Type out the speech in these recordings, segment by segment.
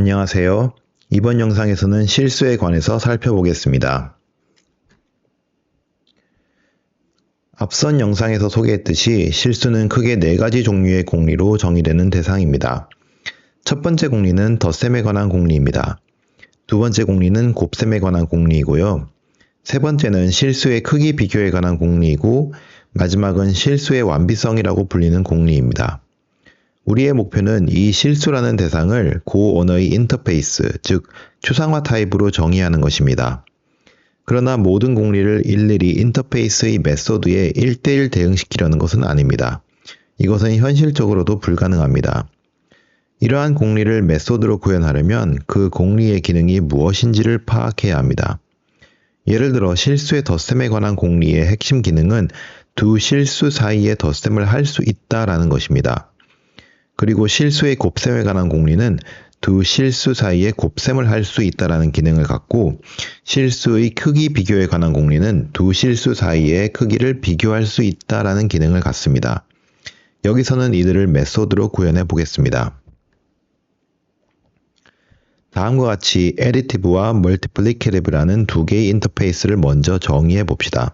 안녕하세요. 이번 영상에서는 실수에 관해서 살펴보겠습니다. 앞선 영상에서 소개했듯이 실수는 크게 4가지 종류의 공리로 정의되는 대상입니다. 첫 번째 공리는 덧셈에 관한 공리입니다. 두 번째 공리는 곱셈에 관한 공리이고요. 세 번째는 실수의 크기 비교에 관한 공리이고 마지막은 실수의 완비성이라고 불리는 공리입니다. 우리의 목표는 이 실수라는 대상을 고언어의 인터페이스, 즉 추상화 타입으로 정의하는 것입니다. 그러나 모든 공리를 일일이 인터페이스의 메소드에 1대1 대응시키려는 것은 아닙니다. 이것은 현실적으로도 불가능합니다. 이러한 공리를 메소드로 구현하려면 그 공리의 기능이 무엇인지를 파악해야 합니다. 예를 들어 실수의 덧셈에 관한 공리의 핵심 기능은 두 실수 사이에 덧셈을 할 수 있다라는 것입니다. 그리고 실수의 곱셈에 관한 공리는 두 실수 사이에 곱셈을 할 수 있다라는 기능을 갖고 실수의 크기 비교에 관한 공리는 두 실수 사이의 크기를 비교할 수 있다라는 기능을 갖습니다. 여기서는 이들을 메소드로 구현해 보겠습니다. 다음과 같이 Additive와 Multiplicative라는 두 개의 인터페이스를 먼저 정의해 봅시다.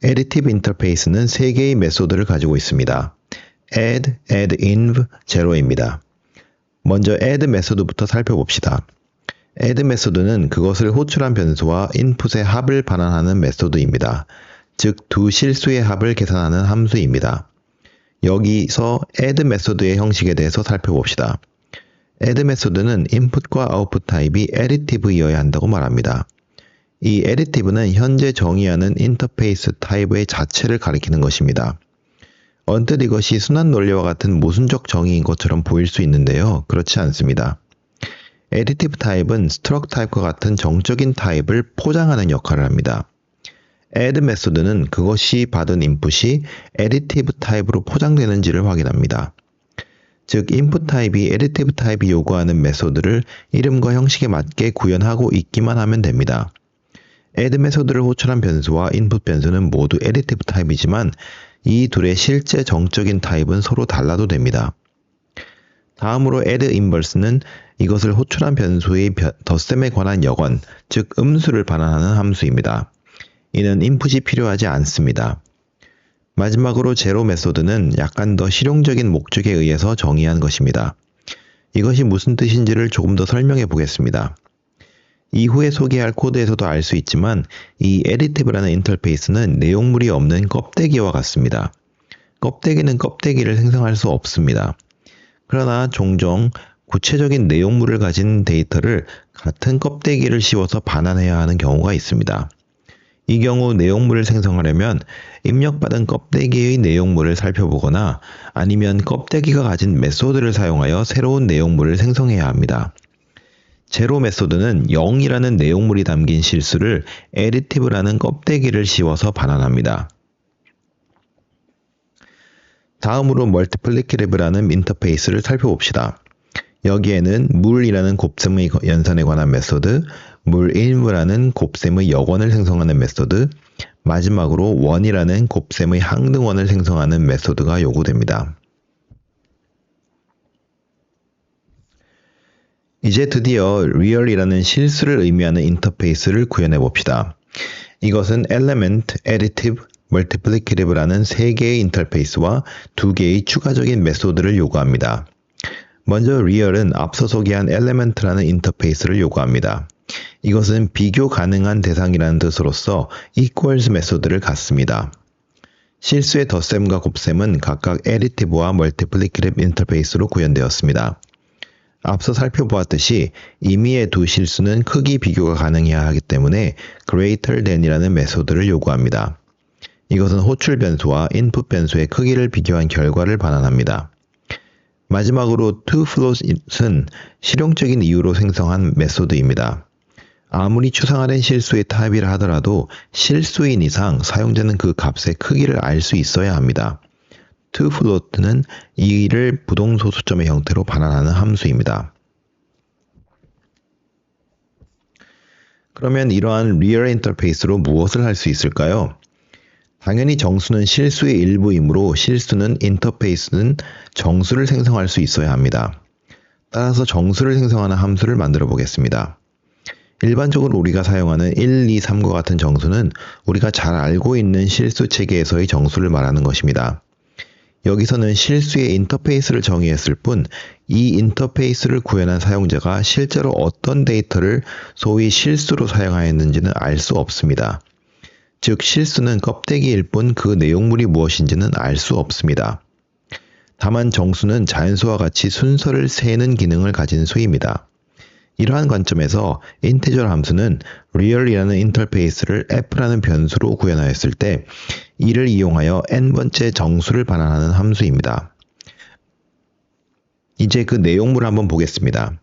Additive 인터페이스는 3개의 메소드를 가지고 있습니다. add, add-inv, 제로입니다. 먼저 add 메소드부터 살펴봅시다. add 메소드는 그것을 호출한 변수와 인풋의 합을 반환하는 메소드입니다. 즉, 두 실수의 합을 계산하는 함수입니다. 여기서 add 메소드의 형식에 대해서 살펴봅시다. add 메소드는 인풋과 아웃풋 타입이 additive이어야 한다고 말합니다. 이 additive는 현재 정의하는 인터페이스 타입의 자체를 가리키는 것입니다. 언뜻 이것이 순환 논리와 같은 모순적 정의인 것처럼 보일 수 있는데요. 그렇지 않습니다. additive 타입은 struct 타입과 같은 정적인 타입을 포장하는 역할을 합니다. add 메소드는 그것이 받은 인풋이 additive 타입으로 포장되는지를 확인합니다. 즉, 인풋 타입이 additive 타입이 요구하는 메소드를 이름과 형식에 맞게 구현하고 있기만 하면 됩니다. add 메소드를 호출한 변수와 인풋 변수는 모두 additive 타입이지만 이 둘의 실제 정적인 타입은 서로 달라도 됩니다. 다음으로 add inverse는 이것을 호출한 변수의 덧셈에 관한 역언, 즉 음수를 반환하는 함수입니다. 이는 인풋이 필요하지 않습니다. 마지막으로 제로 메소드는 약간 더 실용적인 목적에 의해서 정의한 것입니다. 이것이 무슨 뜻인지를 조금 더 설명해 보겠습니다. 이후에 소개할 코드에서도 알 수 있지만 이 additive라는 인터페이스는 내용물이 없는 껍데기와 같습니다. 껍데기는 껍데기를 생성할 수 없습니다. 그러나 종종 구체적인 내용물을 가진 데이터를 같은 껍데기를 씌워서 반환해야 하는 경우가 있습니다. 이 경우 내용물을 생성하려면 입력받은 껍데기의 내용물을 살펴보거나 아니면 껍데기가 가진 메소드를 사용하여 새로운 내용물을 생성해야 합니다. 제로 메소드는 0이라는 내용물이 담긴 실수를 additive라는 껍데기를 씌워서 반환합니다. 다음으로 multiplicative라는 인터페이스를 살펴봅시다. 여기에는 mul이라는 곱셈의 연산에 관한 메소드, mulInv라는 곱셈의 역원을 생성하는 메소드, 마지막으로 one이라는 곱셈의 항등원을 생성하는 메소드가 요구됩니다. 이제 드디어 real이라는 실수를 의미하는 인터페이스를 구현해 봅시다. 이것은 element, additive, multiplicative라는 3개의 인터페이스와 2개의 추가적인 메소드를 요구합니다. 먼저 real은 앞서 소개한 element라는 인터페이스를 요구합니다. 이것은 비교 가능한 대상이라는 뜻으로서 equals 메소드를 갖습니다. 실수의 덧셈과 곱셈은 각각 additive와 multiplicative 인터페이스로 구현되었습니다. 앞서 살펴보았듯이 임의의 두 실수는 크기 비교가 가능해야 하기 때문에 greater than이라는 메소드를 요구합니다. 이것은 호출 변수와 인풋 변수의 크기를 비교한 결과를 반환합니다. 마지막으로 toFloat은 실용적인 이유로 생성한 메소드입니다. 아무리 추상화된 실수의 타입이라 하더라도 실수인 이상 사용자는 그 값의 크기를 알 수 있어야 합니다. toFloat는 이를 부동소수점의 형태로 반환하는 함수입니다. 그러면 이러한 real 인터페이스로 무엇을 할 수 있을까요? 당연히 정수는 실수의 일부이므로 실수는 인터페이스는 정수를 생성할 수 있어야 합니다. 따라서 정수를 생성하는 함수를 만들어 보겠습니다. 일반적으로 우리가 사용하는 1, 2, 3과 같은 정수는 우리가 잘 알고 있는 실수 체계에서의 정수를 말하는 것입니다. 여기서는 실수의 인터페이스를 정의했을 뿐 이 인터페이스를 구현한 사용자가 실제로 어떤 데이터를 소위 실수로 사용하였는지는 알 수 없습니다. 즉 실수는 껍데기일 뿐 그 내용물이 무엇인지는 알 수 없습니다. 다만 정수는 자연수와 같이 순서를 세는 기능을 가진 수입니다. 이러한 관점에서 인티저 함수는 real이라는 인터페이스를 f라는 변수로 구현하였을 때 이를 이용하여 n번째 정수를 반환하는 함수입니다. 이제 그 내용물을 한번 보겠습니다.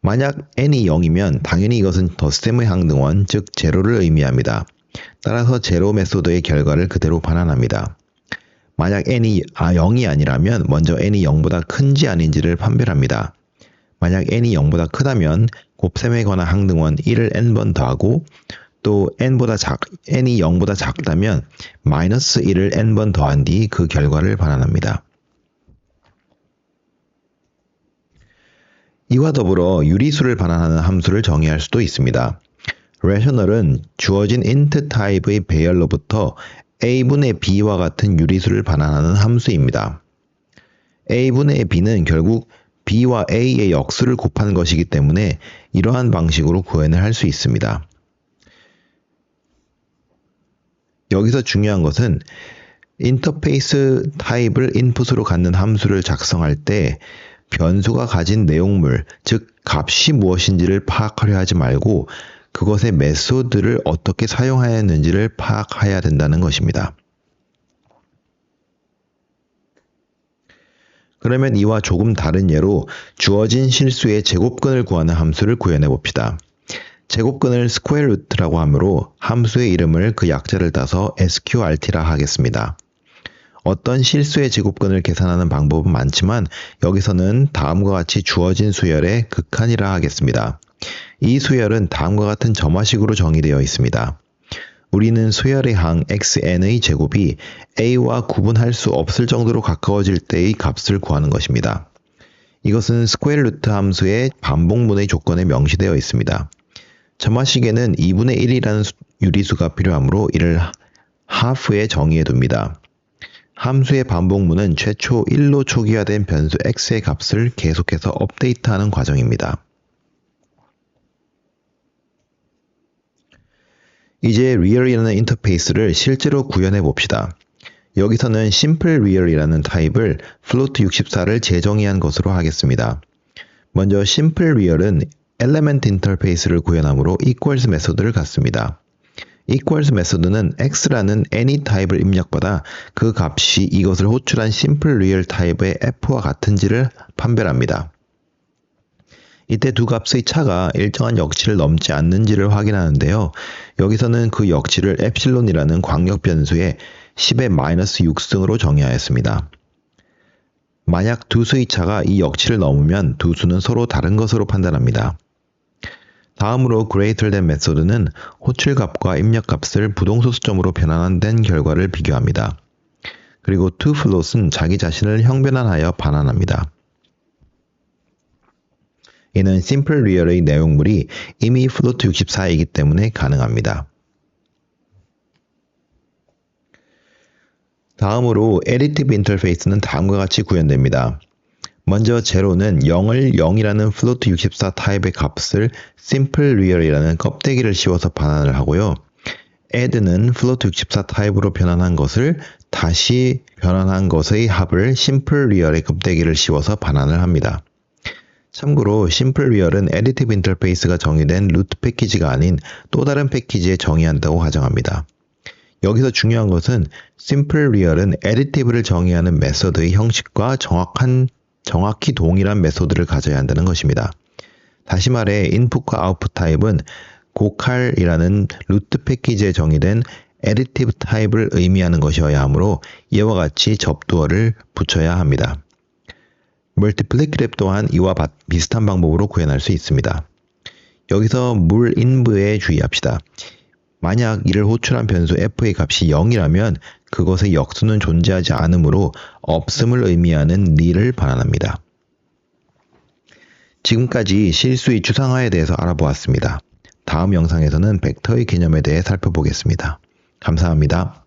만약 n이 0이면 당연히 이것은 덧셈의 항등원, 즉 제로를 의미합니다. 따라서 제로 메소드의 결과를 그대로 반환합니다. 만약 n이 0이 아니라면 먼저 n이 0보다 큰지 아닌지를 판별합니다. 만약 n이 0보다 크다면 곱셈에 관한 항등원 1을 n번 더하고 또 n이 0보다 작다면 마이너스 1을 n번 더한 뒤 그 결과를 반환합니다. 이와 더불어 유리수를 반환하는 함수를 정의할 수도 있습니다. rational은 주어진 int 타입의 배열로부터 a분의 b와 같은 유리수를 반환하는 함수입니다. a분의 b는 결국 b와 a의 역수를 곱하는 것이기 때문에 이러한 방식으로 구현을 할 수 있습니다. 여기서 중요한 것은 인터페이스 타입을 인풋으로 갖는 함수를 작성할 때 변수가 가진 내용물, 즉 값이 무엇인지를 파악하려 하지 말고 그것의 메소드를 어떻게 사용하였는지를 파악해야 된다는 것입니다. 그러면 이와 조금 다른 예로 주어진 실수의 제곱근을 구하는 함수를 구현해 봅시다. 제곱근을 스퀘어 루트라고 하므로 함수의 이름을 그 약자를 따서 sqrt라 하겠습니다. 어떤 실수의 제곱근을 계산하는 방법은 많지만 여기서는 다음과 같이 주어진 수열의 극한이라 하겠습니다. 이 수열은 다음과 같은 점화식으로 정의되어 있습니다. 우리는 수열의 항 xn의 제곱이 a와 구분할 수 없을 정도로 가까워질 때의 값을 구하는 것입니다. 이것은 스퀘어 루트 함수의 반복문의 조건에 명시되어 있습니다. 점화식에는 2분의 1이라는 유리수가 필요하므로 이를 half에 정의해 둡니다. 함수의 반복문은 최초 1로 초기화된 변수 x의 값을 계속해서 업데이트하는 과정입니다. 이제 real이라는 인터페이스를 실제로 구현해 봅시다. 여기서는 simple real이라는 타입을 float64를 재정의한 것으로 하겠습니다. 먼저 simple real은 element 인터페이스를 구현하므로 equals 메소드를 갖습니다. equals 메소드는 x라는 any 타입을 입력받아 그 값이 이것을 호출한 simple real 타입의 f와 같은지를 판별합니다. 이때 두 값의 차가 일정한 역치를 넘지 않는지를 확인하는데요. 여기서는 그 역치를 epsilon이라는 광역 변수의 10의 마이너스 6승으로 정의하였습니다. 만약 두 수의 차가 이 역치를 넘으면 두 수는 서로 다른 것으로 판단합니다. 다음으로 greater than 메소드는 호출값과 입력값을 부동소수점으로 변환된 결과를 비교합니다. 그리고 toFloat은 자기 자신을 형변환하여 반환합니다. 이는 simple real의 내용물이 이미 float64이기 때문에 가능합니다. 다음으로 additive interface는 다음과 같이 구현됩니다. 먼저 제로는 0을 0이라는 float64 타입의 값을 simple real이라는 껍데기를 씌워서 반환을 하고요. add는 float64 타입으로 변환한 것을 다시 변환한 것의 합을 simple real의 껍데기를 씌워서 반환을 합니다. 참고로 simple real은 additive interface가 정의된 루트 패키지가 아닌 또 다른 패키지에 정의한다고 가정합니다. 여기서 중요한 것은 simple real은 additive를 정의하는 메소드의 형식과 정확히 동일한 메소드를 가져야 한다는 것입니다. 다시 말해 인풋과 아웃풋 타입은 고칼이라는 루트 패키지에 정의된 additive 타입을 의미하는 것이어야 하므로 이와 같이 접두어를 붙여야 합니다. multiplicate 또한 이와 비슷한 방법으로 구현할 수 있습니다. 여기서 물인부에 주의합시다. 만약 이를 호출한 변수 f의 값이 0이라면 그것의 역수는 존재하지 않으므로 없음을 의미하는 nil을 반환합니다. 지금까지 실수의 추상화에 대해서 알아보았습니다. 다음 영상에서는 벡터의 개념에 대해 살펴보겠습니다. 감사합니다.